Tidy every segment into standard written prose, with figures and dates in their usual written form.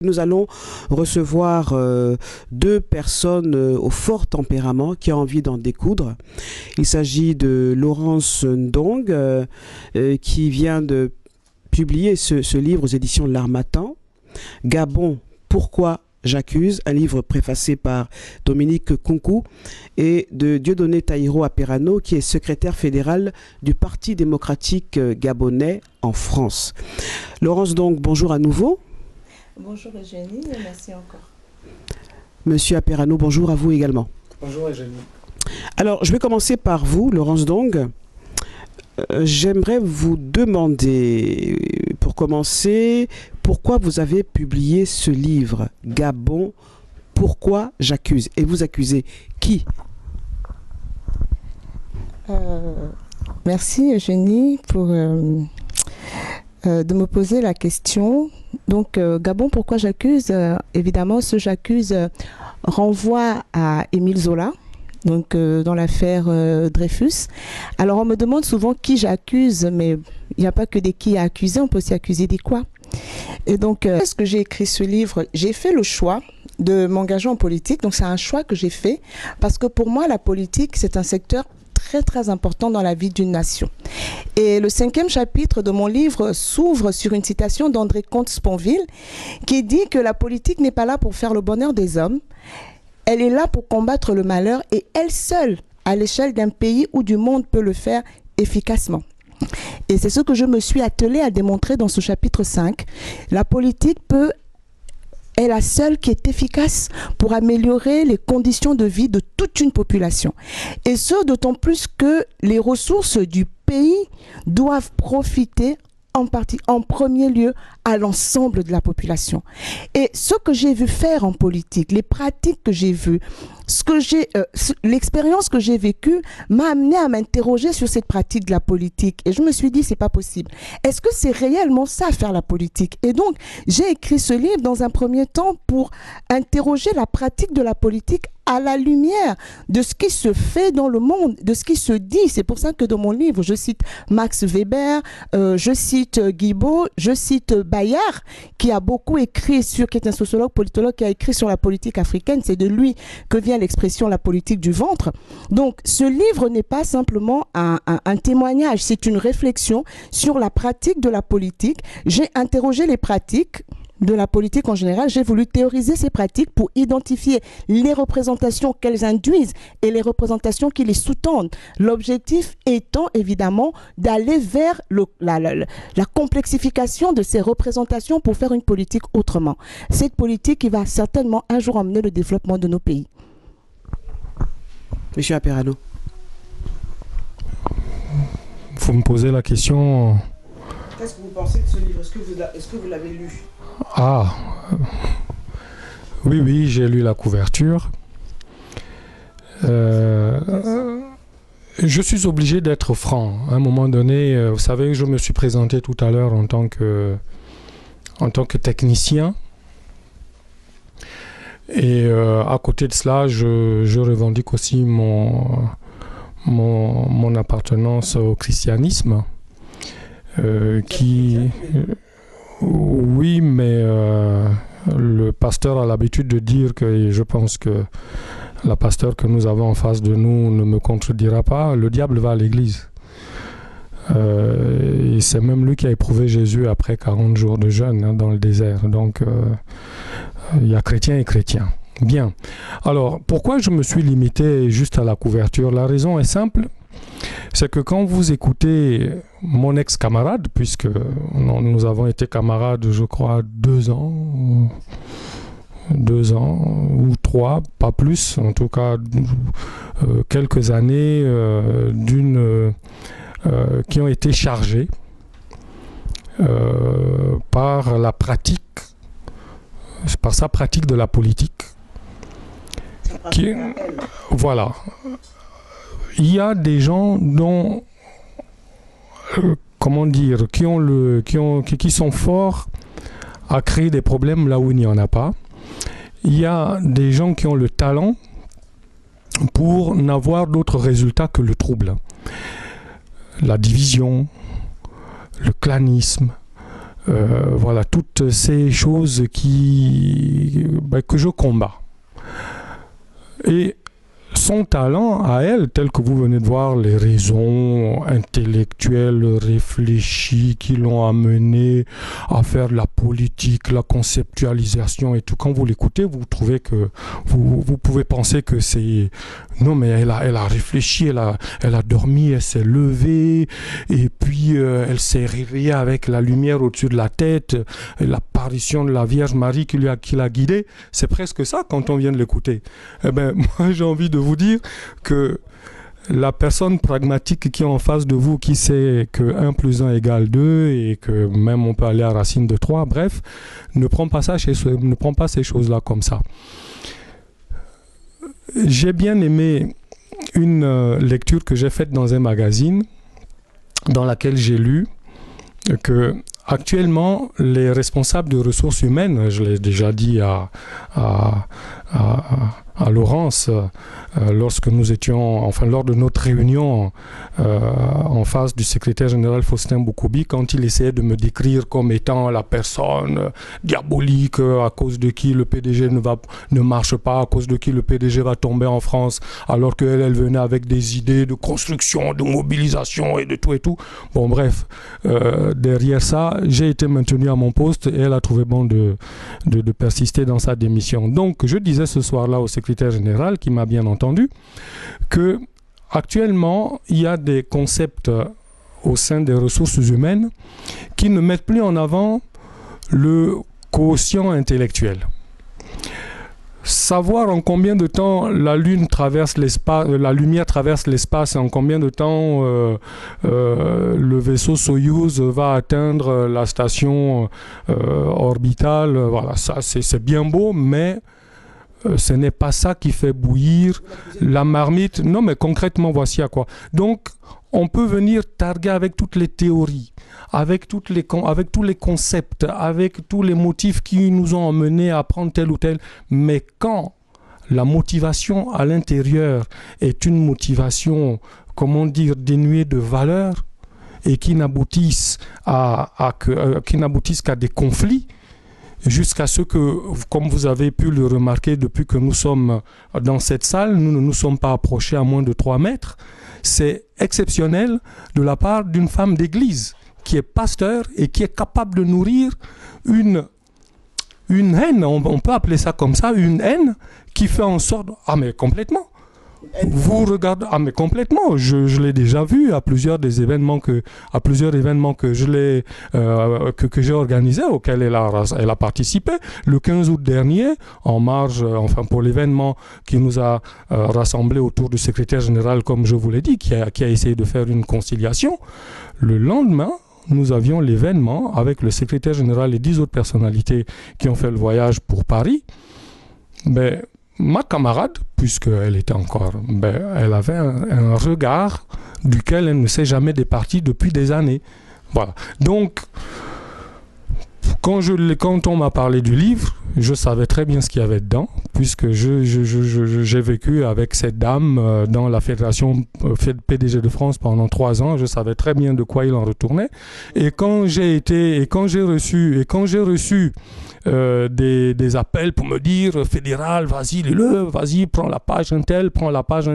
Nous allons recevoir deux personnes au fort tempérament qui ont envie d'en découdre. Il s'agit de Laurence Ndong qui vient de publier ce livre aux éditions de l'Harmattan. Gabon, pourquoi j'accuse, un livre préfacé par Dominique Kounkou, et de Dieudonné Tahirou Aperano qui est secrétaire fédéral du Parti démocratique gabonais en France. Laurence Ndong, bonjour à nouveau. Bonjour Eugénie et merci encore. Monsieur Aperano, bonjour à vous également. Bonjour Eugénie. Alors, je vais commencer par vous, Laurence Ndong. J'aimerais vous demander, pour commencer, pourquoi vous avez publié ce livre, Gabon, pourquoi j'accuse? Et vous accusez qui? Merci Eugénie pour de me poser la question. Donc, Gabon, pourquoi j'accuse? Évidemment, ce j'accuse renvoie à Émile Zola, donc dans l'affaire Dreyfus. Alors, on me demande souvent qui j'accuse, mais il n'y a pas que des qui à accuser, on peut aussi accuser des quoi. Et donc, est-ce que j'ai écrit ce livre? J'ai fait le choix de m'engager en politique. Donc, c'est un choix que j'ai fait parce que pour moi, la politique, c'est un secteur très important dans la vie d'une nation. Et le 5e chapitre de mon livre s'ouvre sur une citation d'André Comte-Sponville qui dit que la politique n'est pas là pour faire le bonheur des hommes, elle est là pour combattre le malheur et elle seule, à l'échelle d'un pays ou du monde, peut le faire efficacement. Et c'est ce que je me suis attelée à démontrer dans ce chapitre 5. La politique est la seule qui est efficace pour améliorer les conditions de vie de toute une population. Et ce, d'autant plus que les ressources du pays doivent profiter en premier lieu à l'ensemble de la population. Et ce que j'ai vu faire en politique, les pratiques que j'ai vues, l'expérience que j'ai vécue m'a amené à m'interroger sur cette pratique de la politique. Et je me suis dit, c'est pas possible. Est-ce que c'est réellement ça, faire la politique? Et donc, j'ai écrit ce livre dans un premier temps pour interroger la pratique de la politique à la lumière de ce qui se fait dans le monde, de ce qui se dit. C'est pour ça que dans mon livre, je cite Max Weber, je cite Guibault, je cite Bayard, qui a beaucoup écrit qui est un sociologue, politologue, qui a écrit sur la politique africaine. C'est de lui que vient l'expression la politique du ventre. Donc, ce livre n'est pas simplement un témoignage, c'est une réflexion sur la pratique de la politique. J'ai interrogé les pratiques de la politique en général, j'ai voulu théoriser ces pratiques pour identifier les représentations qu'elles induisent et les représentations qui les sous-tendent. L'objectif étant évidemment d'aller vers la complexification de ces représentations pour faire une politique autrement. Cette politique qui va certainement un jour emmener le développement de nos pays. Monsieur Aperano. Vous me posez la question... Qu'est-ce que vous pensez de ce livre? Est-ce que vous l'avez lu? Ah, oui, j'ai lu la couverture. Je suis obligé d'être franc. À un moment donné, vous savez, je me suis présenté tout à l'heure en tant que technicien. Et à côté de cela, je revendique aussi mon appartenance au christianisme. Oui, mais le pasteur a l'habitude de dire que, et je pense que la pasteur que nous avons en face de nous ne me contredira pas, le diable va à l'église. Et c'est même lui qui a éprouvé Jésus après 40 jours de jeûne dans le désert. Donc, il y a chrétiens et chrétiens. Bien. Alors, pourquoi je me suis limité juste à la couverture? La raison est simple. C'est que quand vous écoutez mon ex-camarade, puisque nous avons été camarades, je crois, 2 ans ou 3, pas plus, en tout cas quelques années qui ont été chargées par sa pratique de la politique. Voilà. Il y a des gens dont, qui sont forts à créer des problèmes là où il n'y en a pas. Il y a des gens qui ont le talent pour n'avoir d'autres résultats que le trouble. La division, le clanisme, voilà, toutes ces choses que je combats. Et son talent à elle, tel que vous venez de voir, les raisons intellectuelles réfléchies qui l'ont amené à faire de la politique, la conceptualisation et tout, quand vous l'écoutez, vous trouvez que vous pouvez penser que c'est... Non, mais elle a réfléchi, elle a dormi, elle s'est levée, et puis elle s'est réveillée avec la lumière au-dessus de la tête, l'apparition de la Vierge Marie qui l'a guidée. C'est presque ça quand on vient de l'écouter. Eh ben, moi, j'ai envie de vous dire que la personne pragmatique qui est en face de vous, qui sait que 1 + 1 = 2 et que même on peut aller à racine de 3, bref, ne prend pas ces choses-là comme ça. J'ai bien aimé une lecture que j'ai faite dans un magazine dans laquelle j'ai lu que actuellement les responsables de ressources humaines, je l'ai déjà dit à Laurence, lorsque nous étions, enfin lors de notre réunion en face du secrétaire général Faustin Boukoubi, quand il essayait de me décrire comme étant la personne diabolique à cause de qui le PDG ne marche pas, à cause de qui le PDG va tomber en France, alors qu'elle venait avec des idées de construction, de mobilisation et de tout et tout. Bon bref, derrière ça, j'ai été maintenu à mon poste et elle a trouvé bon de persister dans sa démission. Donc je disais ce soir-là au secrétaire général, qui m'a bien entendu, que actuellement il y a des concepts au sein des ressources humaines qui ne mettent plus en avant le quotient intellectuel. Savoir en combien de temps la lumière traverse l'espace et en combien de temps le vaisseau Soyouz va atteindre la station orbitale, voilà, ça c'est bien beau, mais ce n'est pas ça qui fait bouillir la marmite. Non, mais concrètement, voici à quoi. Donc, on peut venir targuer avec toutes les théories, avec tous les concepts, avec tous les motifs qui nous ont emmenés à prendre tel ou tel. Mais quand la motivation à l'intérieur est une motivation, comment dire, dénuée de valeur et qui n'aboutissent qu'à des conflits, jusqu'à ce que, comme vous avez pu le remarquer depuis que nous sommes dans cette salle, nous ne nous sommes pas approchés à moins de 3 mètres. C'est exceptionnel de la part d'une femme d'église qui est pasteur et qui est capable de nourrir une haine, on peut appeler ça comme ça, une haine qui fait en sorte... Ah mais complètement. Vous regardez, ah mais complètement, je l'ai déjà vu à plusieurs événements que j'ai organisés, auxquels elle a participé. Le 15 août dernier, en marge, enfin pour l'événement qui nous a rassemblés autour du secrétaire général, comme je vous l'ai dit, qui a essayé de faire une conciliation. Le lendemain, nous avions l'événement avec le secrétaire général et 10 autres personnalités qui ont fait le voyage pour Paris. Mais ma camarade, puisqu'elle était encore... elle avait un regard duquel elle ne s'est jamais départie depuis des années. Voilà. Donc, quand on m'a parlé du livre, je savais très bien ce qu'il y avait dedans, puisque j'ai vécu avec cette dame dans la fédération PDG de France pendant 3 ans. Je savais très bien de quoi il en retournait. Et quand j'ai reçu des appels pour me dire fédéral, vas-y, prends la page un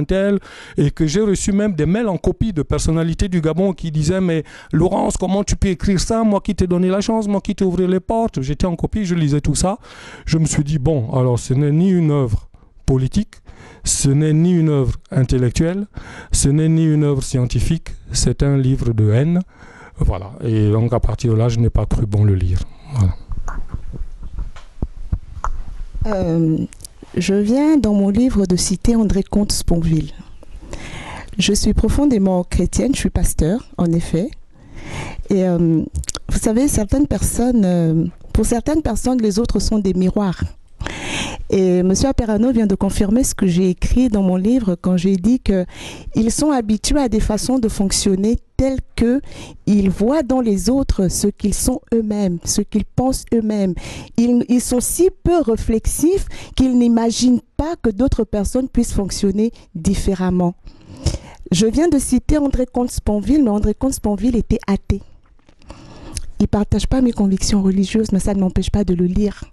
tel, et que j'ai reçu même des mails en copie de personnalités du Gabon qui disaient mais Laurence, comment tu peux écrire ça, moi qui t'ai donné la chance, moi qui t'ai ouvert les portes. J'étais en copie, je lisais tout ça, je me suis dit bon, alors ce n'est ni une œuvre politique, ce n'est ni une œuvre intellectuelle, ce n'est ni une œuvre scientifique, c'est un livre de haine, voilà, et donc à partir de là je n'ai pas cru bon le lire, voilà. Je viens dans mon livre de citer André Comte-Sponville. Je suis profondément chrétienne, je suis pasteur, en effet. Et vous savez, pour certaines personnes, les autres sont des miroirs. Et M. Aperano vient de confirmer ce que j'ai écrit dans mon livre quand j'ai dit qu'ils sont habitués à des façons de fonctionner telles qu'ils voient dans les autres ce qu'ils sont eux-mêmes, ce qu'ils pensent eux-mêmes. Ils sont si peu réflexifs qu'ils n'imaginent pas que d'autres personnes puissent fonctionner différemment. Je viens de citer André Comte-Sponville, mais André Comte-Sponville était athée. il ne partage pas mes convictions religieuses, mais ça ne m'empêche pas de le lire.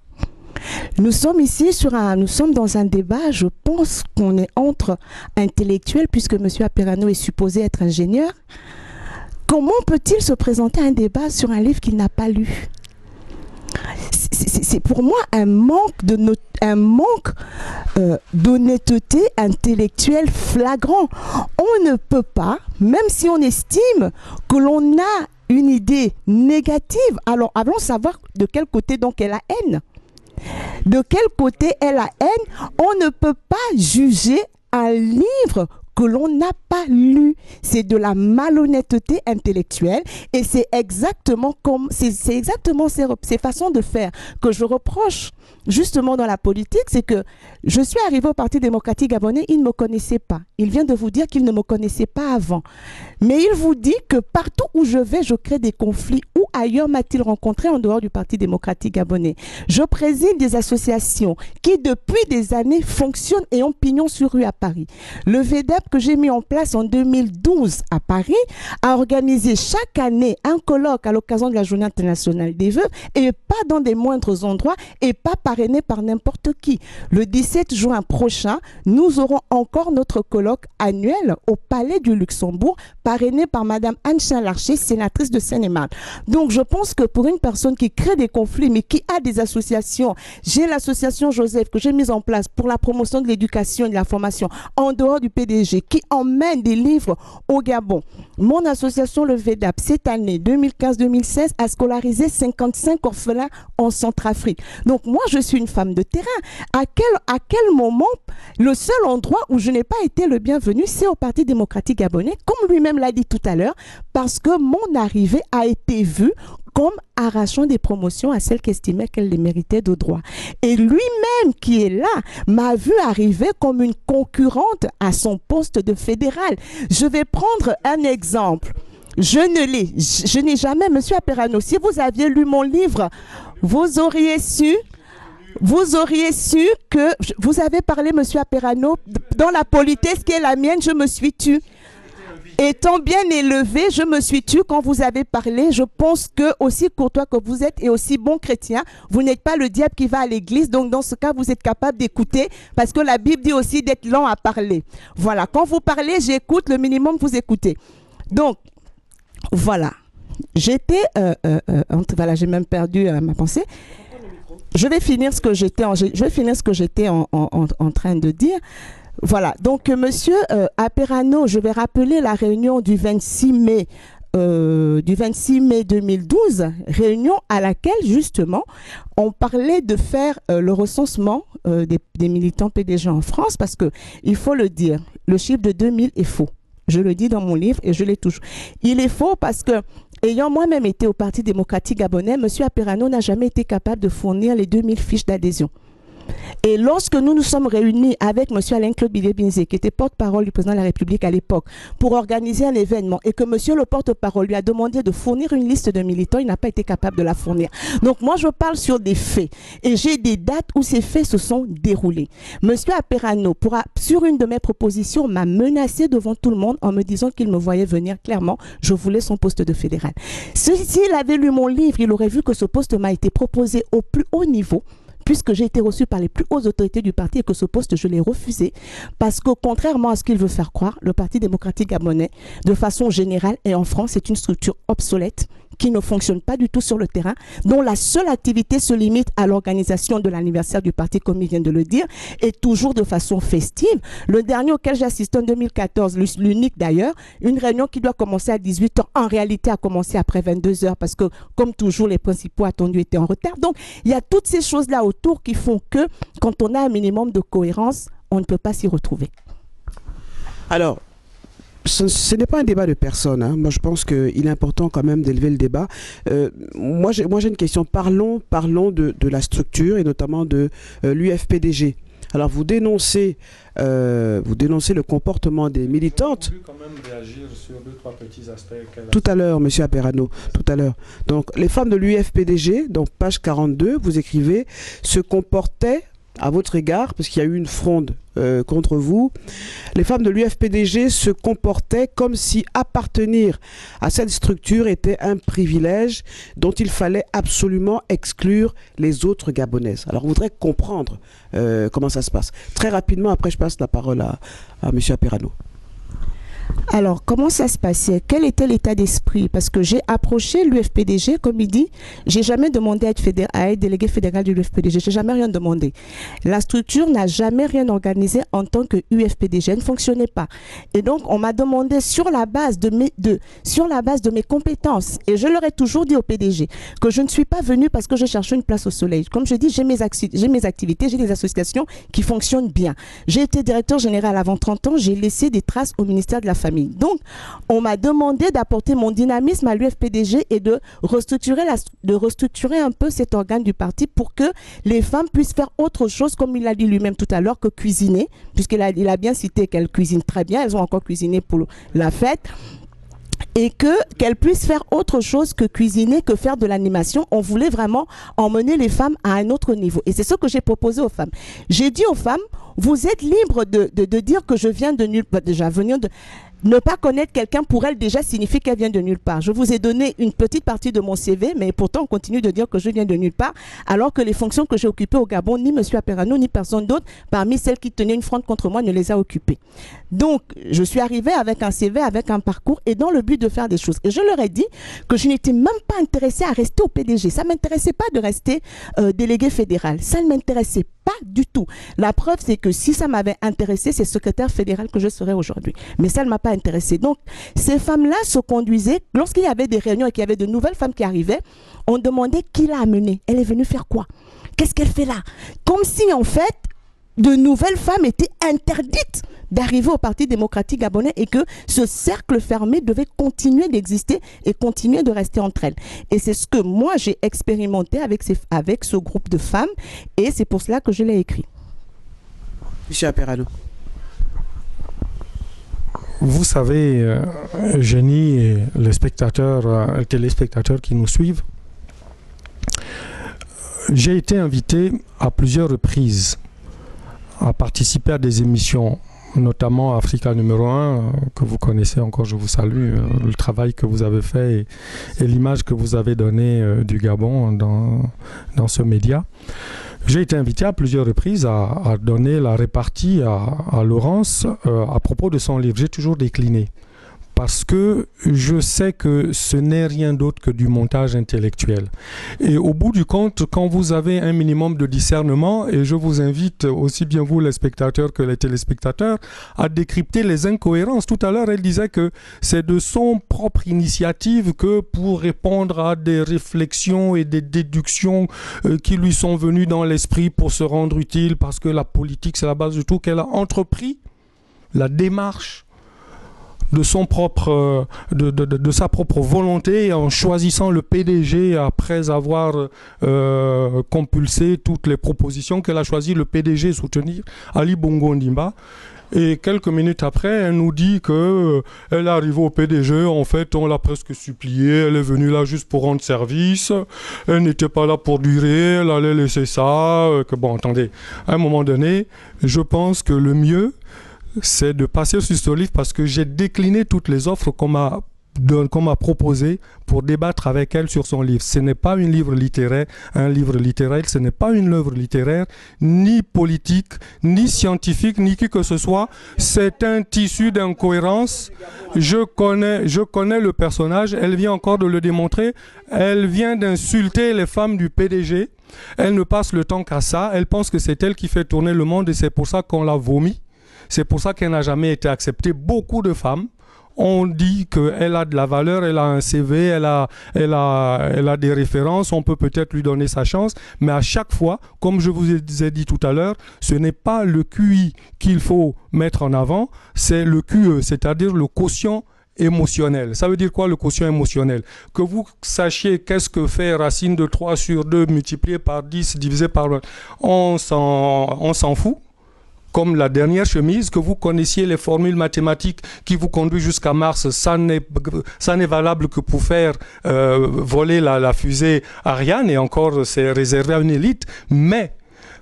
Nous sommes ici nous sommes dans un débat, je pense qu'on est entre intellectuels, puisque M. Aperano est supposé être ingénieur. Comment peut-il se présenter à un débat sur un livre qu'il n'a pas lu? C'est pour moi un manque d'honnêteté intellectuelle flagrant. On ne peut pas, même si on estime que l'on a une idée négative, alors allons savoir de quel côté donc est la haine. De quel côté est la haine? On ne peut pas juger un livre que l'on n'a pas lu. C'est de la malhonnêteté intellectuelle et c'est exactement ces façons de faire que je reproche justement dans la politique. C'est que je suis arrivé au Parti démocratique gabonais, il ne me connaissait pas. Il vient de vous dire qu'il ne me connaissait pas avant. Mais il vous dit que partout où je vais, je crée des conflits. Où ailleurs m'a-t-il rencontré en dehors du Parti démocratique gabonais? Je préside des associations qui depuis des années fonctionnent et ont pignon sur rue à Paris. Le VEDEP que j'ai mis en place en 2012 à Paris a organisé chaque année un colloque à l'occasion de la Journée internationale des veuves et pas dans des moindres endroits et pas parrainé par n'importe qui. Le 17 juin prochain, nous aurons encore notre colloque annuel au Palais du Luxembourg, parrainé par Madame Anne Larcher, sénatrice de Seine-et-Marne. Donc je pense que pour une personne qui crée des conflits mais qui a des associations, j'ai l'association Joseph que j'ai mise en place pour la promotion de l'éducation et de la formation en dehors du PDG, qui emmène des livres au Gabon. Mon association, le VEDAP, cette année 2015-2016, a scolarisé 55 orphelins en Centrafrique. Donc moi, je suis une femme de terrain. À quel moment, le seul endroit où je n'ai pas été le bienvenu, c'est au Parti démocratique gabonais, comme lui-même l'a dit tout à l'heure, parce que mon arrivée a été vue comme arrachant des promotions à celles qui estimaient qu'elle les méritait de droit. Et lui-même qui est là m'a vu arriver comme une concurrente à son poste de fédéral. Je vais prendre un exemple. Je n'ai jamais, Monsieur Aperano, si vous aviez lu mon livre, vous auriez su que vous avez parlé, Monsieur Aperano, dans la politesse qui est la mienne, je me suis tue. Étant bien élevé, je me suis tue quand vous avez parlé. Je pense que, aussi courtois que vous êtes et aussi bon chrétien, vous n'êtes pas le diable qui va à l'église. Donc, dans ce cas, vous êtes capable d'écouter parce que la Bible dit aussi d'être lent à parler. Voilà. Quand vous parlez, j'écoute. Le minimum, vous écoutez. Donc, voilà. J'étais... voilà, j'ai même perdu ma pensée. Je vais finir ce que j'étais en train de dire. Voilà, donc Monsieur Aperano, je vais rappeler la réunion du 26 mai 2012, réunion à laquelle justement on parlait de faire le recensement des militants PDG en France, parce que il faut le dire, le chiffre de 2000 est faux. Je le dis dans mon livre et je l'ai toujours. Il est faux parce que, ayant moi-même été au Parti démocratique gabonais, M. Aperano n'a jamais été capable de fournir les 2000 fiches d'adhésion. Et lorsque nous nous sommes réunis avec M. Alain-Claude Bilé-Binzé, qui était porte-parole du président de la République à l'époque, pour organiser un événement, et que M. le porte-parole lui a demandé de fournir une liste de militants, il n'a pas été capable de la fournir. Donc moi, je parle sur des faits. Et j'ai des dates où ces faits se sont déroulés. M. Aperano, sur une de mes propositions, m'a menacé devant tout le monde en me disant qu'il me voyait venir clairement. Je voulais son poste de fédéral. S'il avait lu mon livre, il aurait vu que ce poste m'a été proposé au plus haut niveau, puisque j'ai été reçu par les plus hautes autorités du parti et que ce poste, je l'ai refusé. Parce que contrairement à ce qu'il veut faire croire, le Parti démocratique gabonais, de façon générale et en France, c'est une structure obsolète qui ne fonctionne pas du tout sur le terrain, dont la seule activité se limite à l'organisation de l'anniversaire du parti, comme il vient de le dire, et toujours de façon festive. Le dernier auquel j'ai assisté en 2014, l'unique d'ailleurs, une réunion qui doit commencer à 18h, en réalité a commencé après 22h, parce que, comme toujours, les principaux attendus étaient en retard. Donc, il y a toutes ces choses-là autour qui font que, quand on a un minimum de cohérence, on ne peut pas s'y retrouver. Alors, ce n'est pas un débat de personne. Hein. Moi, je pense qu'il est important quand même d'élever le débat. Moi, j'ai une question. Parlons de la structure et notamment de l'UFPDG. Alors, vous dénoncez le comportement des militantes. Je voulu quand même réagir sur 2-3 petits aspects. Tout à l'heure, Monsieur Aperano, tout à l'heure. Donc, les femmes de l'UFPDG, donc page 42, vous écrivez, se comportaient à votre égard, parce qu'il y a eu une fronde contre vous, les femmes de l'UFPDG se comportaient comme si appartenir à cette structure était un privilège dont il fallait absolument exclure les autres Gabonaises. Alors, on voudrait comprendre comment ça se passe. Très rapidement, après, je passe la parole à M. Aperano. Alors, comment ça se passait? Quel était l'état d'esprit? Parce que j'ai approché l'UFPDG, comme il dit, j'ai jamais demandé à être délégué fédéral de l'UFPDG, j'ai jamais rien demandé. La structure n'a jamais rien organisé en tant que UFPDG, elle ne fonctionnait pas. Et donc, on m'a demandé sur la base de mes compétences, et je leur ai toujours dit au PDG que je ne suis pas venue parce que je cherchais une place au soleil. Comme je dis, j'ai mes activités, j'ai des associations qui fonctionnent bien. J'ai été directeur général avant 30 ans, j'ai laissé des traces au ministère de la Famille. Donc, on m'a demandé d'apporter mon dynamisme à l'UFPDG et de restructurer un peu cet organe du parti pour que les femmes puissent faire autre chose, comme il l'a dit lui-même tout à l'heure, que cuisiner, puisqu'il a bien cité qu'elles cuisinent très bien, elles ont encore cuisiné pour la fête. Et qu'elles puissent faire autre chose que cuisiner, que faire de l'animation. On voulait vraiment emmener les femmes à un autre niveau. Et c'est ce que j'ai proposé aux femmes. J'ai dit aux femmes, vous êtes libres de dire que je viens de nulle part. Déjà, venir de... Ne pas connaître quelqu'un pour elle déjà signifie qu'elle vient de nulle part. Je vous ai donné une petite partie de mon CV, mais pourtant on continue de dire que je viens de nulle part, alors que les fonctions que j'ai occupées au Gabon, ni M. Aperano, ni personne d'autre, parmi celles qui tenaient une fronde contre moi, ne les a occupées. Donc, je suis arrivée avec un CV, avec un parcours, et dans le but de faire des choses. Et je leur ai dit que je n'étais même pas intéressée à rester au PDG. Ça ne m'intéressait pas de rester délégué fédéral. Ça ne m'intéressait pas du tout. La preuve, c'est que si ça m'avait intéressé, c'est secrétaire fédéral que je serais aujourd'hui. Mais ça ne m'a pas intéressé. Donc, ces femmes-là se conduisaient, lorsqu'il y avait des réunions et qu'il y avait de nouvelles femmes qui arrivaient, on demandait qui l'a amenée. Elle est venue faire quoi? Qu'est-ce qu'elle fait là? Comme si, en fait, de nouvelles femmes étaient interdites d'arriver au Parti démocratique gabonais et que ce cercle fermé devait continuer d'exister et continuer de rester entre elles. Et c'est ce que moi, j'ai expérimenté avec ce groupe de femmes et c'est pour cela que je l'ai écrit. Monsieur Aperano. Vous savez, Jenny et les téléspectateurs qui nous suivent, j'ai été invité à plusieurs reprises à participer à des émissions, notamment Africa numéro 1, que vous connaissez encore, je vous salue, le travail que vous avez fait et l'image que vous avez donnée du Gabon dans ce média. J'ai été invité à plusieurs reprises à donner la répartie à Laurence à propos de son livre. J'ai toujours décliné. Parce que je sais que ce n'est rien d'autre que du montage intellectuel. Et au bout du compte, quand vous avez un minimum de discernement, et je vous invite aussi bien vous les spectateurs que les téléspectateurs, à décrypter les incohérences. Tout à l'heure, elle disait que c'est de son propre initiative que pour répondre à des réflexions et des déductions qui lui sont venues dans l'esprit pour se rendre utile, parce que la politique, c'est la base de tout, qu'elle a entrepris la démarche de sa propre volonté en choisissant le PDG après avoir compulsé toutes les propositions qu'elle a choisi le PDG soutenir, Ali Bongo Ndimba. Et quelques minutes après, elle nous dit qu'elle est arrivée au PDG, en fait, on l'a presque suppliée, elle est venue là juste pour rendre service, elle n'était pas là pour durer, elle allait laisser ça, que bon, attendez, à un moment donné, je pense que le mieux, c'est de passer sur ce livre parce que j'ai décliné toutes les offres qu'on m'a proposées pour débattre avec elle sur son livre. Ce n'est pas un livre littéraire, ce n'est pas une œuvre littéraire, ni politique, ni scientifique, ni qui que ce soit. C'est un tissu d'incohérence. Je connais le personnage, elle vient encore de le démontrer. Elle vient d'insulter les femmes du PDG. Elle ne passe le temps qu'à ça. Elle pense que c'est elle qui fait tourner le monde et c'est pour ça qu'on l'a vomi. C'est pour ça qu'elle n'a jamais été acceptée. Beaucoup de femmes ont dit qu'elle a de la valeur, elle a un CV, elle a des références, on peut peut-être lui donner sa chance, mais à chaque fois, comme je vous ai dit tout à l'heure, ce n'est pas le QI qu'il faut mettre en avant, c'est le QE, c'est-à-dire le quotient émotionnel. Ça veut dire quoi le quotient émotionnel? Que vous sachiez qu'est-ce que fait racine de 3 sur 2 multiplié par 10 divisé par 1, on s'en fout. Comme la dernière chemise, que vous connaissiez les formules mathématiques qui vous conduisent jusqu'à Mars, ça n'est valable que pour faire voler la fusée Ariane, et encore c'est réservé à une élite, mais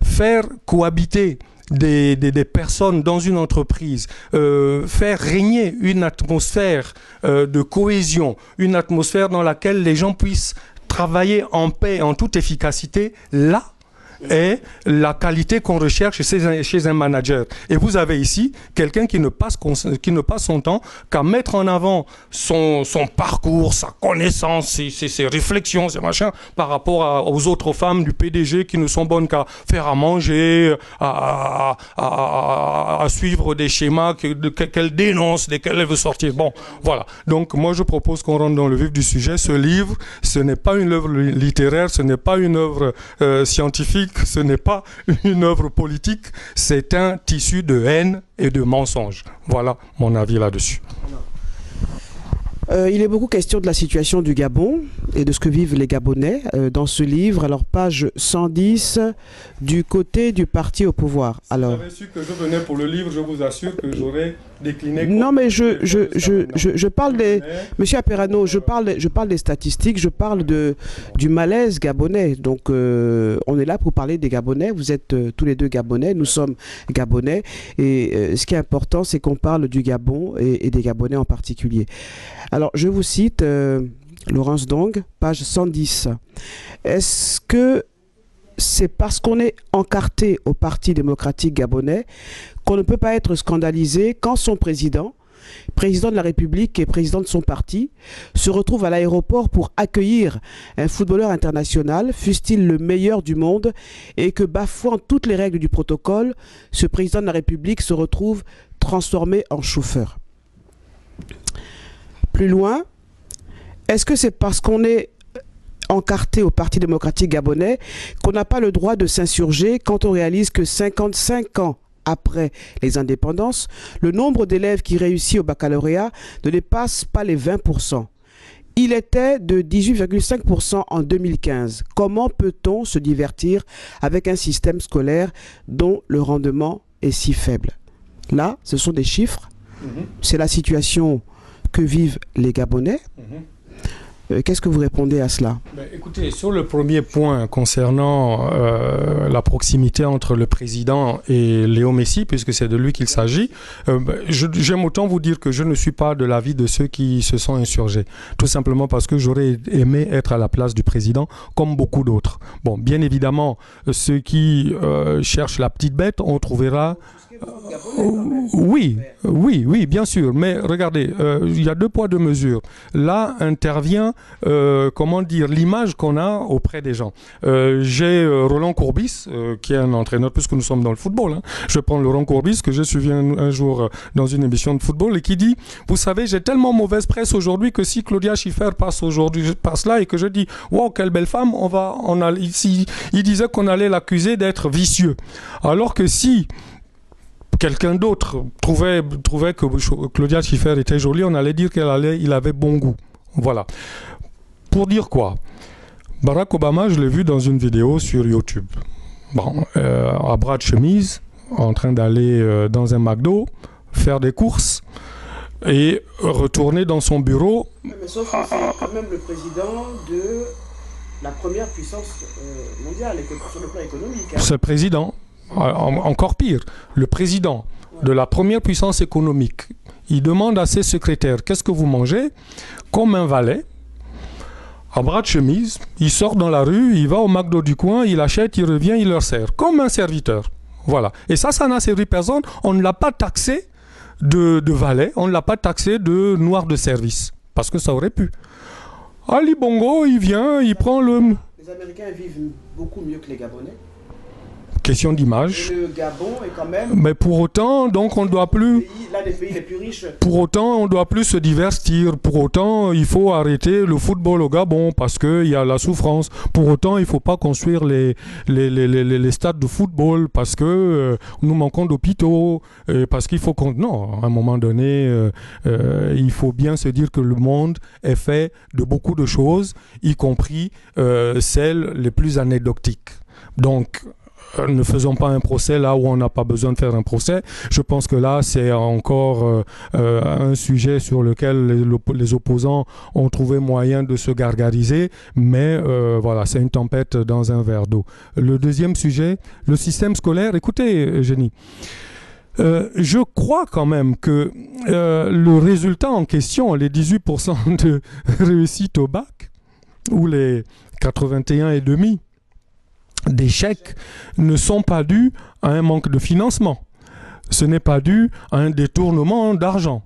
faire cohabiter des personnes dans une entreprise, faire régner une atmosphère de cohésion, une atmosphère dans laquelle les gens puissent travailler en paix, en toute efficacité, là est la qualité qu'on recherche chez un manager. Et vous avez ici quelqu'un qui ne passe son temps qu'à mettre en avant son parcours, sa connaissance, ses réflexions, ses machins, par rapport aux autres femmes du PDG qui ne sont bonnes qu'à faire à manger, à suivre des schémas qu'elle dénonce, desquels elle veut sortir. Bon, voilà. Donc, moi, je propose qu'on rentre dans le vif du sujet. Ce livre, ce n'est pas une œuvre littéraire, ce n'est pas une œuvre scientifique, ce n'est pas une œuvre politique, c'est un tissu de haine et de mensonges. Voilà mon avis là-dessus. Il est beaucoup question de la situation du Gabon et de ce que vivent les Gabonais dans ce livre. Alors, page 110, du côté du parti au pouvoir. Alors, si j'avais su que je venais pour le livre, je vous assure que j'aurais décliné. Non, mais je parle des... Monsieur Aperano, je parle des statistiques, je parle du malaise gabonais. Donc, on est là pour parler des Gabonais. Vous êtes tous les deux Gabonais, nous sommes Gabonais. Et ce qui est important, c'est qu'on parle du Gabon et des Gabonais en particulier. Alors, je vous cite Laurence Ndong, page 110. Est-ce que c'est parce qu'on est encarté au Parti démocratique gabonais qu'on ne peut pas être scandalisé quand son président de la République et président de son parti, se retrouve à l'aéroport pour accueillir un footballeur international, fût-il le meilleur du monde, et que, bafouant toutes les règles du protocole, ce président de la République se retrouve transformé en chauffeur? Plus loin, est-ce que c'est parce qu'on est encarté au Parti démocratique gabonais qu'on n'a pas le droit de s'insurger quand on réalise que 55 ans après les indépendances, le nombre d'élèves qui réussit au baccalauréat ne dépasse pas les 20%. Il était de 18,5% en 2015. Comment peut-on se divertir avec un système scolaire dont le rendement est si faible? Là, ce sont des chiffres. C'est la situation que vivent les Gabonais. Qu'est-ce que vous répondez à cela? Écoutez, sur le premier point concernant la proximité entre le président et Léo Messi, puisque c'est de lui qu'il s'agit, j'aime autant vous dire que je ne suis pas de l'avis de ceux qui se sont insurgés. Tout simplement parce que j'aurais aimé être à la place du président, comme beaucoup d'autres. Bon, bien évidemment, ceux qui cherchent la petite bête, on trouvera... Oui, bien sûr. Mais regardez, il y a deux poids, deux mesures. Là intervient, comment dire, l'image qu'on a auprès des gens. J'ai Roland Courbis, qui est un entraîneur, puisque nous sommes dans le football. Hein. Je prends Laurent Courbis, que j'ai suivi un jour dans une émission de football, et qui dit, vous savez, j'ai tellement mauvaise presse aujourd'hui que si Claudia Schiffer passe aujourd'hui, je passe là, et que je dis, wow, quelle belle femme, il disait qu'on allait l'accuser d'être vicieux. Alors que si quelqu'un d'autre trouvait que Claudia Schiffer était jolie, on allait dire qu'il avait bon goût. Voilà. Pour dire quoi? Barack Obama, je l'ai vu dans une vidéo sur YouTube. Bon, à bras de chemise, en train d'aller dans un McDo, faire des courses et retourner dans son bureau. Mais sauf que c'est quand même le président de la première puissance mondiale sur le plan économique. Hein. C'est le président. Encore pire, le président de la première puissance économique, il demande à ses secrétaires, qu'est-ce que vous mangez? Comme un valet, à bras de chemise, il sort dans la rue, il va au McDo du coin, il achète, il revient, il leur sert, comme un serviteur. Voilà. Et ça n'a servi personne, on ne l'a pas taxé de valet, on ne l'a pas taxé de noir de service, parce que ça aurait pu. Ali Bongo, il vient, il prend le... Les Américains vivent beaucoup mieux que les Gabonais. Question d'image. Le Gabon est quand même... Mais pour autant, donc on ne doit plus... L'un des pays les plus riches. Pour autant, on ne doit plus se divertir. Pour autant, il faut arrêter le football au Gabon parce qu'il y a la souffrance. Pour autant, il ne faut pas construire les stades de football parce que nous manquons d'hôpitaux. Parce qu'il faut qu'on... Non, à un moment donné, il faut bien se dire que le monde est fait de beaucoup de choses, y compris celles les plus anecdotiques. Donc, ne faisons pas un procès là où on n'a pas besoin de faire un procès. Je pense que là, c'est encore un sujet sur lequel les opposants ont trouvé moyen de se gargariser, mais voilà, c'est une tempête dans un verre d'eau. Le deuxième sujet, le système scolaire. Écoutez, Eugénie, je crois quand même que le résultat en question, les 18% de réussite au bac, ou les 81,5% d'échecs, ne sont pas dus à un manque de financement. Ce n'est pas dû à un détournement d'argent.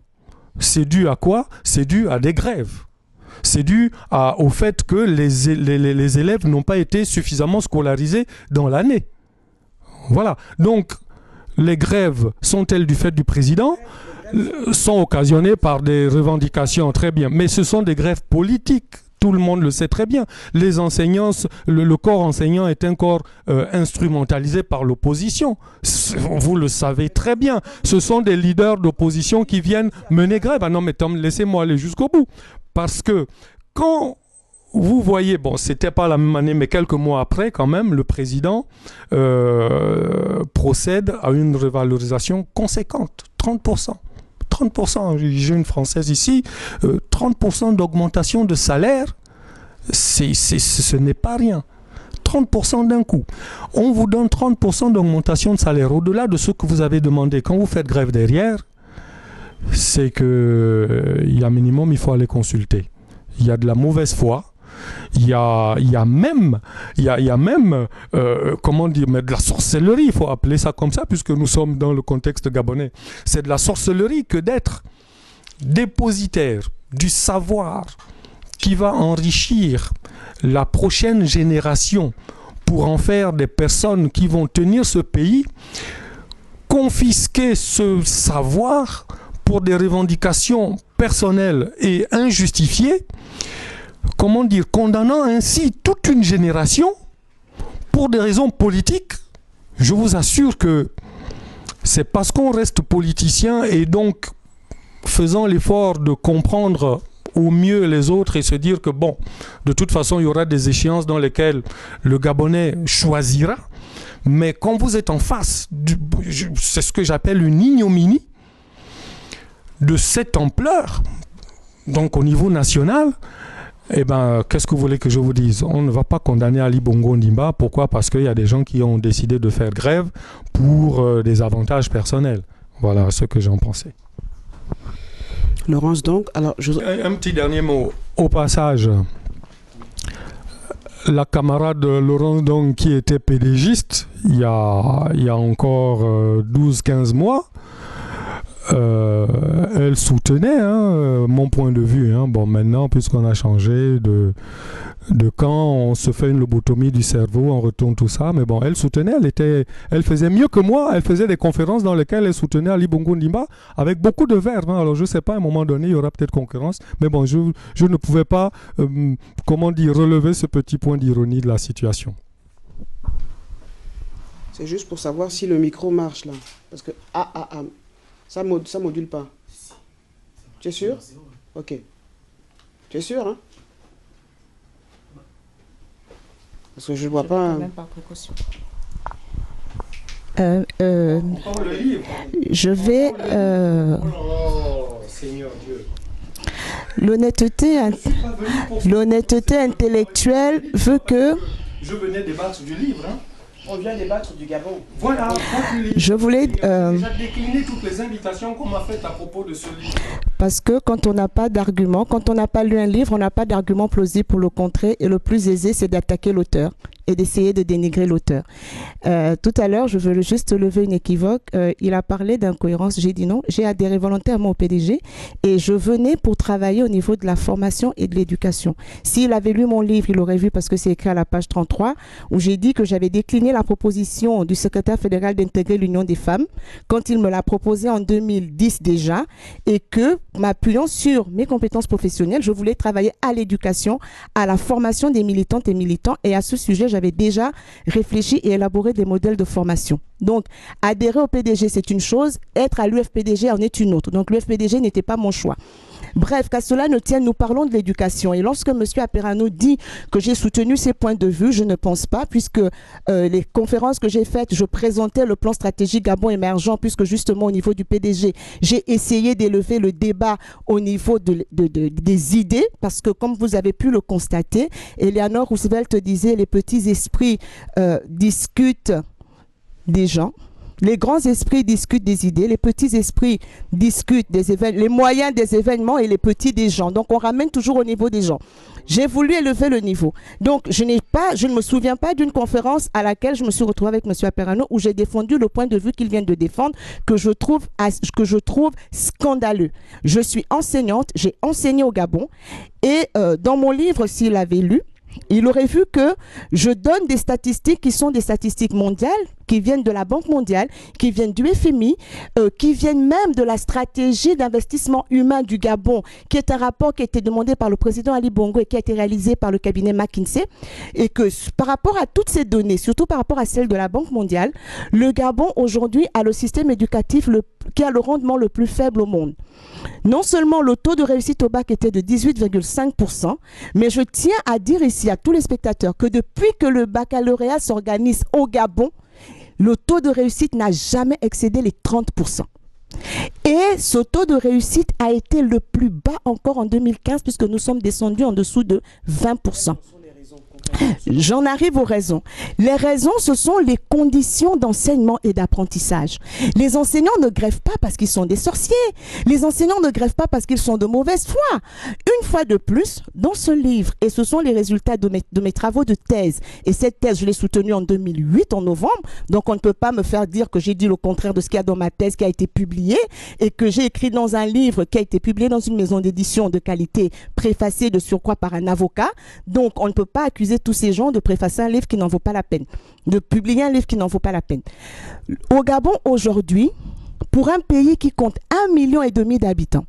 C'est dû à quoi? C'est dû à des grèves. C'est dû au fait que les élèves n'ont pas été suffisamment scolarisés dans l'année. Voilà. Donc, les grèves sont-elles du fait du président? Sont occasionnées par des revendications, très bien. Mais ce sont des grèves politiques. Tout le monde le sait très bien. Les enseignants, le corps enseignant est un corps instrumentalisé par l'opposition. Vous le savez très bien. Ce sont des leaders d'opposition qui viennent mener grève. Ah non, mais Tom, laissez-moi aller jusqu'au bout. Parce que quand vous voyez, bon, c'était pas la même année, mais quelques mois après, quand même, le président procède à une revalorisation conséquente, 30%. 30%, j'ai une Française ici, 30% d'augmentation de salaire, ce n'est pas rien. 30% d'un coup. On vous donne 30% d'augmentation de salaire au-delà de ce que vous avez demandé. Quand vous faites grève derrière, c'est qu'il y a un minimum, il faut aller consulter. Il y a de la mauvaise foi. Il y a même comment dire, mais de la sorcellerie, il faut appeler ça comme ça, puisque nous sommes dans le contexte gabonais. C'est de la sorcellerie que d'être dépositaire du savoir qui va enrichir la prochaine génération pour en faire des personnes qui vont tenir ce pays, confisquer ce savoir pour des revendications personnelles et injustifiées. Comment dire, condamnant ainsi toute une génération pour des raisons politiques. Je vous assure que c'est parce qu'on reste politicien et donc faisant l'effort de comprendre au mieux les autres et se dire que bon, de toute façon, il y aura des échéances dans lesquelles le Gabonais choisira. Mais quand vous êtes en face, c'est ce que j'appelle une ignominie de cette ampleur, donc au niveau national, eh bien, qu'est-ce que vous voulez que je vous dise? On ne va pas condamner Ali Bongo Ondimba. Pourquoi? Parce qu'il y a des gens qui ont décidé de faire grève pour des avantages personnels. Voilà ce que j'en pensais. Laurence, donc, alors... Un petit dernier mot. Au passage, la camarade Laurence, donc, qui était pédégiste, il y a encore 12-15 mois, elle soutenait mon point de vue. Bon, maintenant, puisqu'on a changé de quand on se fait une lobotomie du cerveau, on retourne tout ça. Mais bon, elle soutenait, elle faisait mieux que moi. Elle faisait des conférences dans lesquelles elle soutenait Ali Bongo Ondimba avec beaucoup de verve. Alors, je ne sais pas, à un moment donné, il y aura peut-être concurrence. Mais bon, je ne pouvais pas, comment dire, relever ce petit point d'ironie de la situation. C'est juste pour savoir si le micro marche, là. Parce que... Ça module pas. Tu es sûr? Ok. Tu es sûr, hein? Parce que je ne vois pas... Même par précaution. Je vais... Seigneur Dieu. L'honnêteté intellectuelle veut que... Je venais débattre du livre, hein? On vient débattre du Gabon. Voilà. Je voulais... déjà décliner toutes les invitations qu'on m'a faites à propos de ce livre. Parce que quand on n'a pas d'argument, quand on n'a pas lu un livre, on n'a pas d'argument plausible pour le contrer. Et le plus aisé, c'est d'attaquer l'auteur et d'essayer de dénigrer l'auteur. Tout à l'heure, je veux juste lever une équivoque. Il a parlé d'incohérence. J'ai dit non. J'ai adhéré volontairement au PDG et je venais pour travailler au niveau de la formation et de l'éducation. S'il avait lu mon livre, il aurait vu, parce que c'est écrit à la page 33, où j'ai dit que j'avais décliné la proposition du secrétaire fédéral d'intégrer l'Union des femmes quand il me l'a proposé en 2010 déjà, et que, m'appuyant sur mes compétences professionnelles, je voulais travailler à l'éducation, à la formation des militantes et militants, et à ce sujet, j'avais déjà réfléchi et élaboré des modèles de formation. Donc, adhérer au PDG, c'est une chose, être à l'UFPDG en est une autre. Donc, l'UFPDG n'était pas mon choix. Bref, qu'à cela ne tienne, nous parlons de l'éducation. Et lorsque M. Aperano dit que j'ai soutenu ses points de vue, je ne pense pas, puisque les conférences que j'ai faites, je présentais le plan stratégique Gabon émergent, puisque justement au niveau du PDG, j'ai essayé d'élever le débat au niveau des idées, parce que comme vous avez pu le constater, Eleanor Roosevelt disait, les petits esprits discutent des gens. Les grands esprits discutent des idées, les petits esprits discutent les moyens des événements et les petits des gens. Donc, on ramène toujours au niveau des gens. J'ai voulu élever le niveau. Donc, je ne me souviens pas d'une conférence à laquelle je me suis retrouvée avec M. Aperano où j'ai défendu le point de vue qu'il vient de défendre que je trouve scandaleux. Je suis enseignante, j'ai enseigné au Gabon et dans mon livre, s'il avait lu, il aurait vu que je donne des statistiques qui sont des statistiques mondiales, qui viennent de la Banque mondiale, qui viennent du FMI, qui viennent même de la stratégie d'investissement humain du Gabon, qui est un rapport qui a été demandé par le président Ali Bongo et qui a été réalisé par le cabinet McKinsey. Et que par rapport à toutes ces données, surtout par rapport à celles de la Banque mondiale, le Gabon aujourd'hui a le système éducatif qui a le rendement le plus faible au monde. Non seulement le taux de réussite au bac était de 18,5%, mais je tiens à dire ici à tous les spectateurs que depuis que le baccalauréat s'organise au Gabon, le taux de réussite n'a jamais excédé les 30%. Et ce taux de réussite a été le plus bas encore en 2015 puisque nous sommes descendus en dessous de 20%. J'en arrive aux raisons. Les raisons, ce sont les conditions d'enseignement et d'apprentissage. Les enseignants ne grèvent pas parce qu'ils sont des sorciers. Les enseignants ne grèvent pas parce qu'ils sont de mauvaise foi. Une fois de plus, dans ce livre, et ce sont les résultats de mes travaux de thèse, et cette thèse, je l'ai soutenue en 2008, en novembre, donc on ne peut pas me faire dire que j'ai dit le contraire de ce qu'il y a dans ma thèse qui a été publiée, et que j'ai écrit dans un livre qui a été publié dans une maison d'édition de qualité, préfacé de surcroît par un avocat. Donc on ne peut pas accuser tous ces gens de préfacer un livre qui n'en vaut pas la peine, de publier un livre qui n'en vaut pas la peine. Au Gabon, aujourd'hui, pour un pays qui compte 1,5 million d'habitants,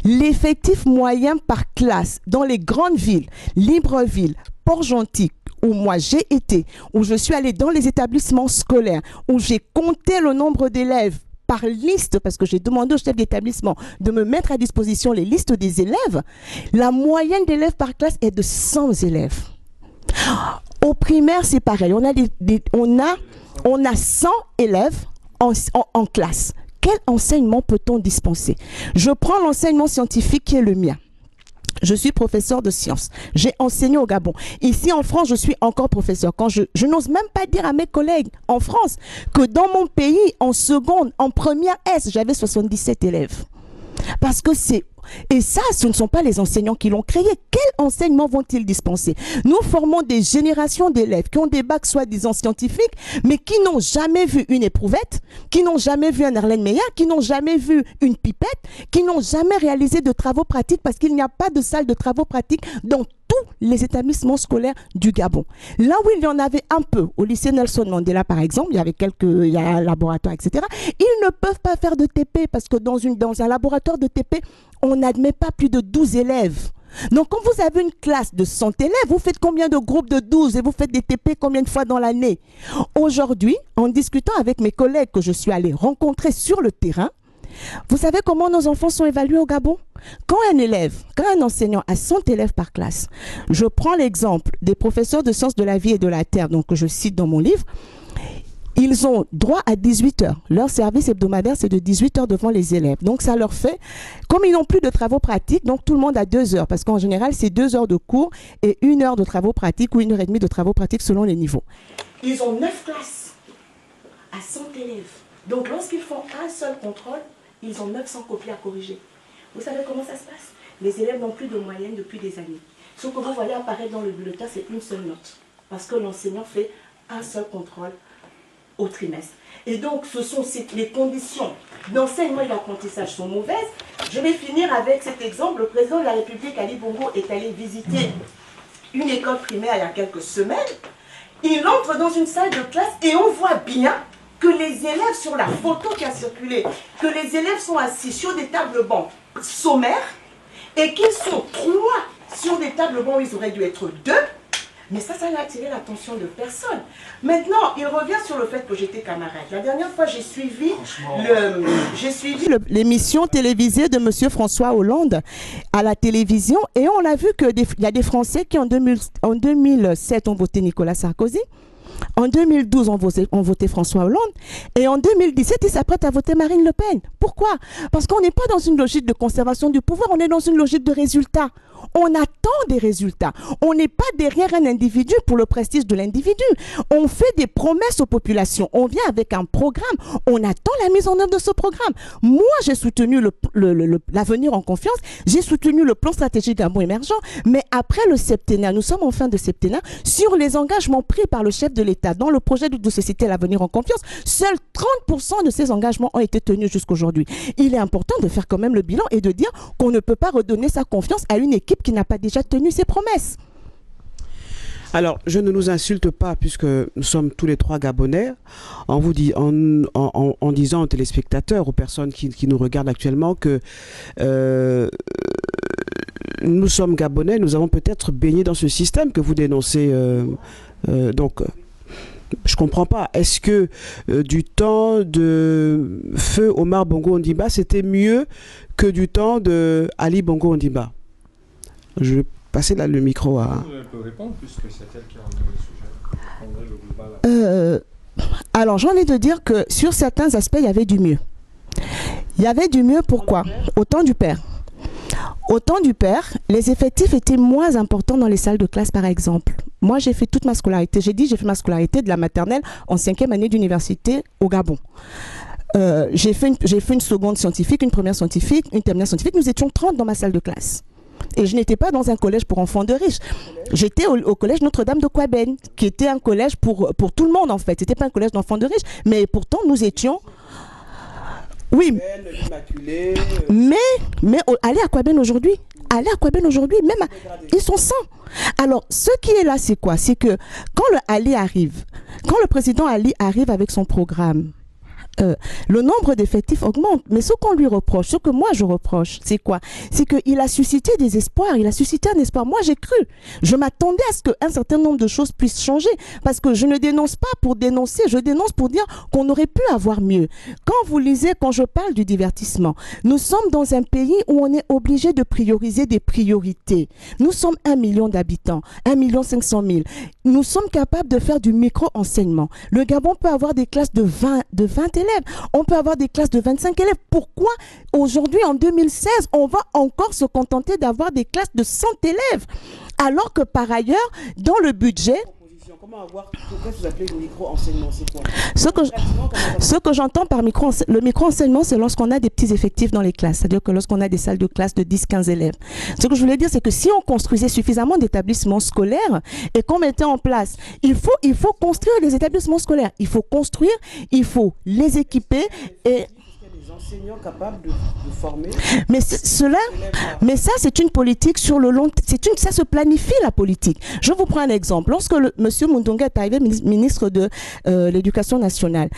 l'effectif moyen par classe dans les grandes villes, Libreville, Port-Gentil, où moi j'ai été, où je suis allée dans les établissements scolaires, où j'ai compté le nombre d'élèves par liste, parce que j'ai demandé au chef d'établissement de me mettre à disposition les listes des élèves, la moyenne d'élèves par classe est de 100 élèves. Au primaire, c'est pareil. On a 100 élèves en classe. Quel enseignement peut-on dispenser? Je prends l'enseignement scientifique qui est le mien. Je suis professeur de sciences. J'ai enseigné au Gabon. Ici en France, je suis encore professeur. Quand je n'ose même pas dire à mes collègues en France que dans mon pays, en seconde, en première S, j'avais 77 élèves. Parce que c'est... Et ça, ce ne sont pas les enseignants qui l'ont créé. Quel enseignement vont-ils dispenser? Nous formons des générations d'élèves qui ont des bacs soi-disant scientifiques, mais qui n'ont jamais vu une éprouvette, qui n'ont jamais vu un Erlenmeyer, qui n'ont jamais vu une pipette, qui n'ont jamais réalisé de travaux pratiques parce qu'il n'y a pas de salle de travaux pratiques dans tous les établissements scolaires du Gabon. Là où il y en avait un peu, au lycée Nelson Mandela par exemple, il y a un laboratoire, etc. Ils ne peuvent pas faire de TP parce que dans un laboratoire de TP, on n'admet pas plus de 12 élèves. Donc, quand vous avez une classe de 100 élèves, vous faites combien de groupes de 12 et vous faites des TP combien de fois dans l'année? Aujourd'hui, en discutant avec mes collègues que je suis allée rencontrer sur le terrain, vous savez comment nos enfants sont évalués au Gabon? Quand un enseignant a 100 élèves par classe, je prends l'exemple des professeurs de sciences de la vie et de la terre, donc que je cite dans mon livre, ils ont droit à 18 heures. Leur service hebdomadaire, c'est de 18 heures devant les élèves. Donc, ça leur fait, comme ils n'ont plus de travaux pratiques, donc tout le monde a 2 heures. Parce qu'en général, c'est 2 heures de cours et 1 heure de travaux pratiques ou 1 heure et demie de travaux pratiques selon les niveaux. Ils ont 9 classes à 100 élèves. Donc, lorsqu'ils font un seul contrôle, ils ont 900 copies à corriger. Vous savez comment ça se passe? Les élèves n'ont plus de moyenne depuis des années. Ce que vous voyez apparaître dans le bulletin, c'est une seule note. Parce que l'enseignant fait un seul contrôle au trimestre. Et donc, ce sont les conditions d'enseignement et d'apprentissage sont mauvaises. Je vais finir avec cet exemple. Le président de la République, Ali Bongo, est allé visiter une école primaire il y a quelques semaines. Il entre dans une salle de classe et on voit bien que les élèves, sur la photo qui a circulé, que les élèves sont assis sur des tables bancs sommaires et qu'ils sont 3 sur des tables bancs où ils auraient dû être 2, Mais ça n'a attiré l'attention de personne. Maintenant, il revient sur le fait que j'étais camarade. La dernière fois, j'ai suivi l'émission télévisée de M. François Hollande à la télévision et on a vu qu'il y a des Français qui en 2007 ont voté Nicolas Sarkozy. En 2012, on votait François Hollande. Et en 2017, ils s'apprêtent à voter Marine Le Pen. Pourquoi? Parce qu'on n'est pas dans une logique de conservation du pouvoir, on est dans une logique de résultat. On attend des résultats. On n'est pas derrière un individu pour le prestige de l'individu. On fait des promesses aux populations. On vient avec un programme. On attend la mise en œuvre de ce programme. Moi, j'ai soutenu l'avenir en confiance. J'ai soutenu le plan stratégique Gabon émergent. Mais après le septennat, nous sommes en fin de septennat, sur les engagements pris par le chef de l'État dans le projet de société L'avenir en confiance, seuls 30% de ces engagements ont été tenus jusqu'aujourd'hui. Il est important de faire quand même le bilan et de dire qu'on ne peut pas redonner sa confiance à une équipe qui n'a pas déjà tenu ses promesses. Alors, je ne nous insulte pas puisque nous sommes tous les trois Gabonais en disant aux téléspectateurs, aux personnes qui nous regardent actuellement que nous sommes Gabonais, nous avons peut-être baigné dans ce système que vous dénoncez. Donc, je comprends pas. Est-ce que du temps de feu Omar Bongo Ondimba, c'était mieux que du temps de Ali Bongo Ondimba? Je vais passer là le micro à... Elle peut répondre puisque c'est elle qui a emmené le sujet. Alors, j'ai envie de dire que sur certains aspects, il y avait du mieux. Il y avait du mieux, pourquoi? Au temps du père. Au temps du père, les effectifs étaient moins importants dans les salles de classe, par exemple. Moi, j'ai fait toute ma scolarité. J'ai fait ma scolarité de la maternelle en 5e année d'université au Gabon. J'ai fait une seconde scientifique, une première scientifique, une terminale scientifique. Nous étions 30 dans ma salle de classe. Et je n'étais pas dans un collège pour enfants de riches. J'étais au collège Notre-Dame de Kouaben, qui était un collège pour tout le monde, en fait. Ce n'était pas un collège d'enfants de riches. Mais pourtant, nous étions... Oui, mais allez à Kouaben aujourd'hui, même ils sont 100. Alors, ce qui est là, c'est quoi? C'est que quand le président Ali arrive avec son programme, le nombre d'effectifs augmente. Mais ce qu'on lui reproche, ce que moi je reproche, c'est quoi? C'est qu'il a suscité des espoirs, il a suscité un espoir. Moi j'ai cru, je m'attendais à ce qu'un certain nombre de choses puissent changer, parce que je ne dénonce pas pour dénoncer, je dénonce pour dire qu'on aurait pu avoir mieux. Quand je parle du divertissement, nous sommes dans un pays où on est obligé de prioriser des priorités. Nous sommes 1 million d'habitants, 1 500 000. Nous sommes capables de faire du micro-enseignement. Le Gabon peut avoir des classes de 20 élèves. On peut avoir des classes de 25 élèves. Pourquoi aujourd'hui, en 2016, on va encore se contenter d'avoir des classes de 100 élèves? Alors que par ailleurs, dans le budget... Pourquoi vous appelez le micro-enseignement? C'est quoi? Ce que j'entends par le micro-enseignement, c'est lorsqu'on a des petits effectifs dans les classes. C'est-à-dire que lorsqu'on a des salles de classe de 10-15 élèves. Ce que je voulais dire, c'est que si on construisait suffisamment d'établissements scolaires et qu'on mettait en place, il faut construire des établissements scolaires. Il faut construire, il faut les équiper et... enseignants capables de former. Mais ça, c'est une politique sur le long terme. Ça se planifie, la politique. Je vous prends un exemple. Lorsque M. Mundonga est arrivé ministre de l'Éducation nationale,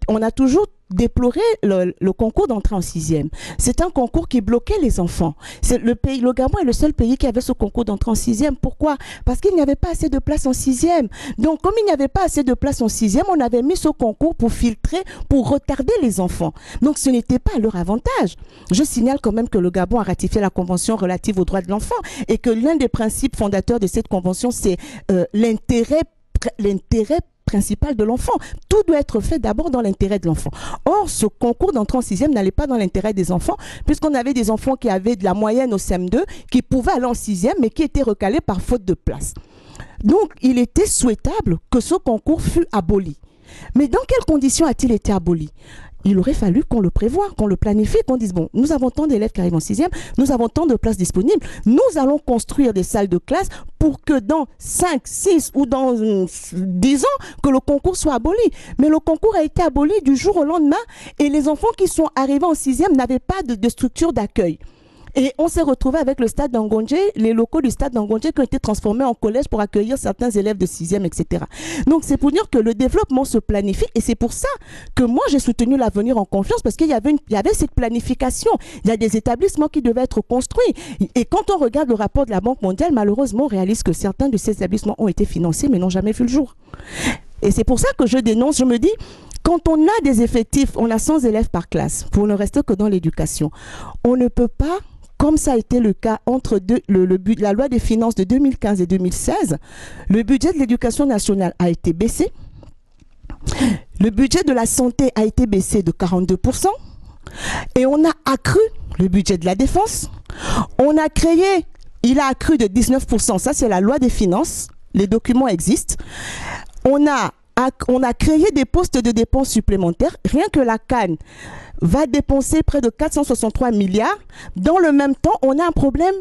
on a toujours déploré le concours d'entrée en 6e. C'est un concours qui bloquait les enfants. Le Gabon est le seul pays qui avait ce concours d'entrée en 6e. Pourquoi? Parce qu'il n'y avait pas assez de place en 6e. Donc, comme il n'y avait pas assez de place en 6e, on avait mis ce concours pour filtrer, pour retarder les enfants. Donc, ce n'était pas à leur avantage. Je signale quand même que le Gabon a ratifié la Convention relative aux droits de l'enfant et que l'un des principes fondateurs de cette convention, c'est l'intérêt principal de l'enfant. Tout doit être fait d'abord dans l'intérêt de l'enfant. Or, ce concours d'entrée en 6e n'allait pas dans l'intérêt des enfants, puisqu'on avait des enfants qui avaient de la moyenne au CM2, qui pouvaient aller en 6e, mais qui étaient recalés par faute de place. Donc, il était souhaitable que ce concours fût aboli. Mais dans quelles conditions a-t-il été aboli? Il aurait fallu qu'on le prévoie, qu'on le planifie, qu'on dise, bon, nous avons tant d'élèves qui arrivent en 6e, nous avons tant de places disponibles, nous allons construire des salles de classe pour que dans 5, 6 ou dans 10 ans, que le concours soit aboli. Mais le concours a été aboli du jour au lendemain et les enfants qui sont arrivés en 6e n'avaient pas de structure d'accueil. Et on s'est retrouvé avec le stade d'Angondje, les locaux du stade d'Angondje qui ont été transformés en collège pour accueillir certains élèves de 6e, etc. Donc c'est pour dire que le développement se planifie et c'est pour ça que moi j'ai soutenu l'avenir en confiance parce qu'il y avait cette planification. Il y a des établissements qui devaient être construits. Et quand on regarde le rapport de la Banque mondiale, malheureusement on réalise que certains de ces établissements ont été financés mais n'ont jamais vu le jour. Et c'est pour ça que je dénonce, je me dis, quand on a des effectifs, on a 100 élèves par classe, pour ne rester que dans l'éducation, on ne peut pas, comme ça a été le cas entre la loi des finances de 2015 et 2016, le budget de l'éducation nationale a été baissé, le budget de la santé a été baissé de 42%, et on a accru le budget de la défense, il a accru de 19%, ça c'est la loi des finances, les documents existent. On a créé des postes de dépenses supplémentaires. Rien que la CAN va dépenser près de 463 milliards. Dans le même temps, on a un problème.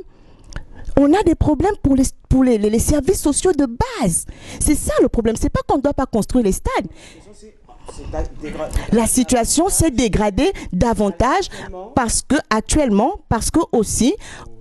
On a des problèmes pour les services sociaux de base. C'est ça le problème. C'est pas qu'on ne doit pas construire les stades. La situation s'est dégradée davantage parce que aussi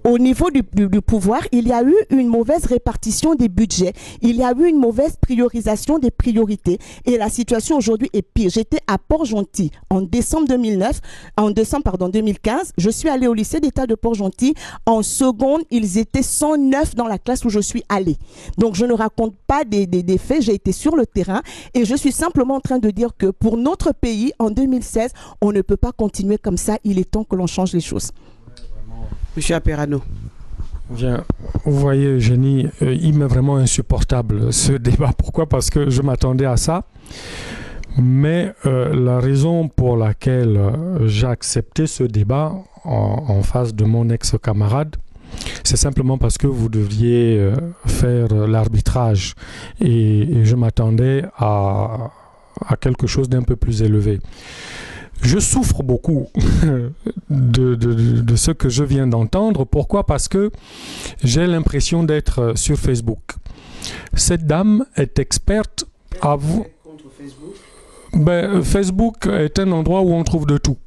au niveau du pouvoir, il y a eu une mauvaise répartition des budgets. Il y a eu une mauvaise priorisation des priorités. Et la situation aujourd'hui est pire. J'étais à Port-Gentil en décembre 2015. Je suis allée au lycée d'État de Port-Gentil. En seconde, ils étaient 109 dans la classe où je suis allée. Donc, je ne raconte pas des faits. J'ai été sur le terrain et je suis simplement en train de dire que pour notre pays, en 2016, on ne peut pas continuer comme ça. Il est temps que l'on change les choses. Monsieur Aperano. Bien, vous voyez, Eugénie, il m'est vraiment insupportable ce débat. Pourquoi? Parce que je m'attendais à ça. Mais la raison pour laquelle j'ai accepté ce débat en face de mon ex-camarade, c'est simplement parce que vous devriez faire l'arbitrage. Et je m'attendais à quelque chose d'un peu plus élevé. Je souffre beaucoup de ce que je viens d'entendre. Pourquoi? Parce que j'ai l'impression d'être sur Facebook. Cette dame est experte à vous. Facebook est un endroit où on trouve de tout.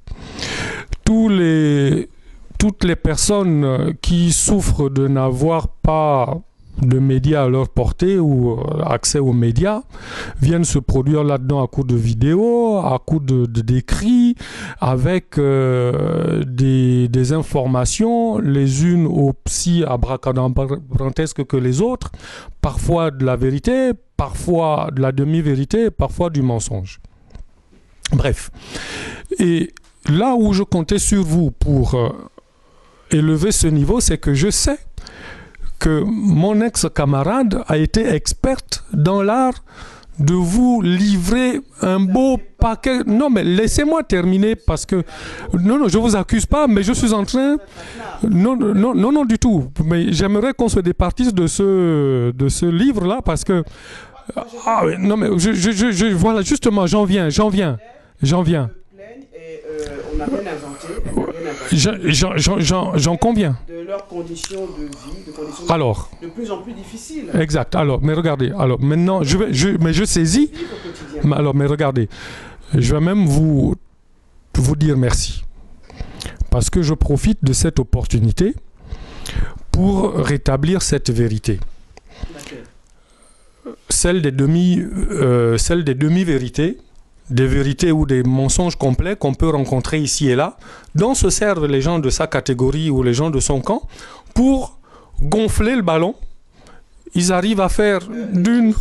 Toutes les personnes qui souffrent de n'avoir pas de médias à leur portée ou accès aux médias viennent se produire là-dedans à coup de vidéos, à coup d'écrits, avec des informations, les unes aussi abracadabrantesques que les autres, parfois de la vérité, parfois de la demi-vérité, parfois du mensonge. Bref. Et là où je comptais sur vous pour élever ce niveau, c'est que je sais que mon ex-camarade a été experte dans l'art de vous livrer un beau paquet. Non, mais laissez-moi terminer parce que... Non, je ne vous accuse pas, mais je suis en train... Non, du tout. Mais j'aimerais qu'on se départisse de ce livre-là parce que... non, mais voilà, justement, j'en viens. On n'a rien inventé. J'en conviens. De leurs conditions de vie, de conditions de plus en plus difficiles. Exact. Alors, mais regardez. Alors, maintenant, je saisis. Mais regardez. Je vais même vous dire merci. Parce que je profite de cette opportunité pour rétablir cette vérité. Celle des demi-vérités. Des vérités ou des mensonges complets qu'on peut rencontrer ici et là, dont se servent les gens de sa catégorie ou les gens de son camp pour gonfler le ballon. Ils arrivent à faire d'une...